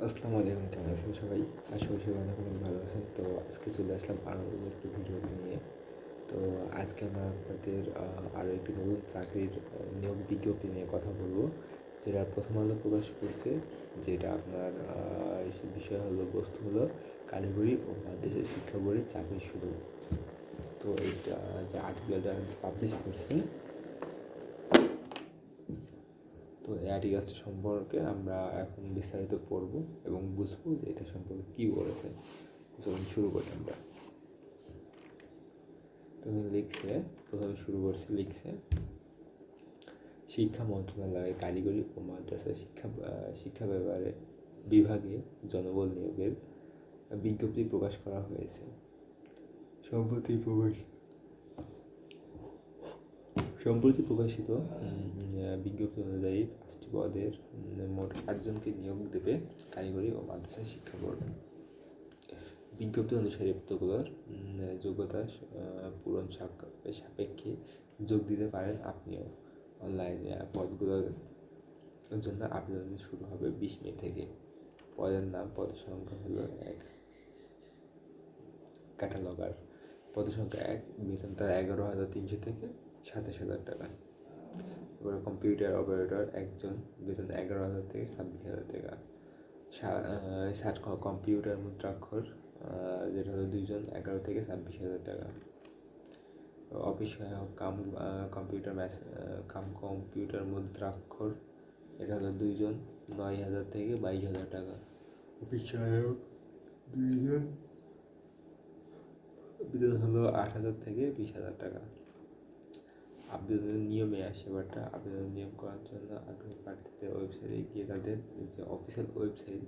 আসসালামু আলাইকুম, কেমন আছেন সবাই? আশা করি সবাই অনেক অনেক ভালো আছেন। তো আজকে চলে আসলাম আরও একটি ভিডিও নিয়ে। তো আজকে আমরা আপনাদের আরও একটি নতুন চাকরির নিয়োগ বিজ্ঞপ্তি নিয়ে কথা বলবো, যেটা প্রথম আলো প্রকাশ করছে। যেটা আপনার বিষয় হলো, বস্তু হলো কারিগরি ও মাদ্রাসা শিক্ষা বোর্ডের চাকরি শুরু। তো এইটা যে আর্টিকেলটা পাবলিশ করছে, তো এই আর্টিকেলসটা সম্পর্কে আমরা এখন বিস্তারিত পড়ব এবং বুঝবো যে এটা সম্পর্কে কী বলেছে। যখন শুরু করি আমরা, তখন লিখছে, প্রথমে শুরু করছে, লিখছে শিক্ষা মন্ত্রণালয়ের কারিগরি ও মাদ্রাসা শিক্ষা বিভাগে জনবল নিয়োগের বিজ্ঞপ্তি প্রকাশ করা হয়েছে। সম্প্রতি প্রকাশিত বিজ্ঞপ্তি অনুযায়ী 5টি পদের মোট 8জনকে নিয়োগ দেবে কারিগরি ও মাদ্রাসা শিক্ষা বোর্ড। বিজ্ঞপ্তি অনুসারে পদগুলোর যোগ্যতা পূরণ সাপেক্ষে যোগ দিতে পারেন আপনিও। অনলাইনে পদগুলোর জন্য আবেদন শুরু হবে 20 মে থেকে। পদের নাম, পদের সংখ্যা হলো 1, ক্যাটালগার। পদের সংখ্যা 1, বেতন তার 11,300 থেকে 27,000 টাকা। এবারে কম্পিউটার অপারেটর 1জন, বেতন 11,000 থেকে 26,000 টাকা। 60 কম্পিউটার মুদ্রাক্ষর, যেটা হলো 2জন, 11 থেকে 26,000 টাকা। অফিস সহায়ক কম্পিউটার মুদ্রাক্ষর, এটা হলো 2জন, 9,000 থেকে 22,000 টাকা। অফিস সহায়ক 2জন, বেতন হলো 8,000 থেকে 20,000 টাকা। আবেদনের নিয়মে আসে বারটা। আবেদন নিয়ম করার জন্য আগ্রহী প্রার্থীদের ওয়েবসাইটে গিয়ে, তাদের যে অফিসিয়াল ওয়েবসাইট,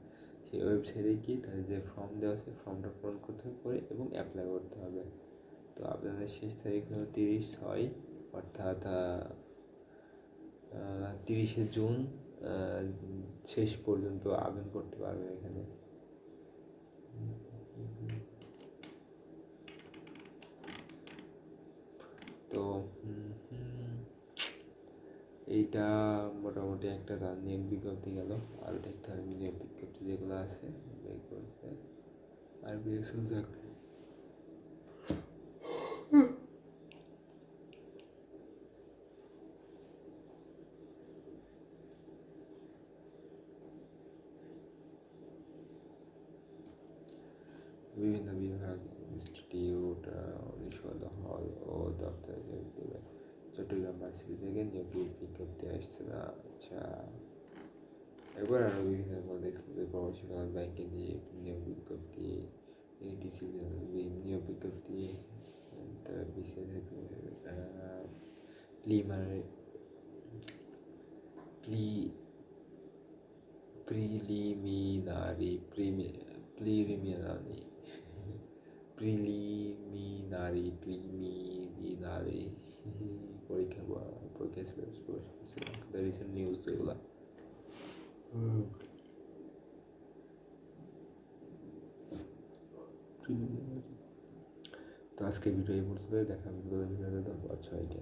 সেই ওয়েবসাইটে গিয়ে তাদের যে ফর্ম দেওয়া আছে, ফর্মটা পূরণ করতে হবে এবং অ্যাপ্লাই করতে হবে। তো আবেদনের শেষ তারিখ হলো 30/6, অর্থাৎ 30শে জুন শেষ পর্যন্ত আবেদন করতে পারবেন এখানে। তো এইটা মোটামুটি একটা নিয়োগ বিজ্ঞপ্তি গেল। আর দেখতে হবে নিয়োগ বিজ্ঞপ্তি যেগুলো আছে বের করতে। আর বিএসএল চাকরি, বিভিন্ন বিভাগ, ইনস্টিটিউট, অনুষদ, হল ও দপ্তরে যোগ দেবে। চট্টগ্রাম ভার্সিটি থেকে নিয়োগ বিজ্ঞপ্তি আসছে না। আচ্ছা, এবার আরও বিভিন্ন প্রফেশনাল ব্যাংকে নিয়োগ বিজ্ঞপ্তি, এডিসি নিয়োগ বিজ্ঞপ্তি, বিশেষ প্রিলিমিনারি পরীক্ষা রিসেন্ট নিউজ এগুলা। তো আজকে ভিডিও এই পর্যন্ত। দেখা হবে ভিডিওতে। ধন্যবাদ সবাইকে।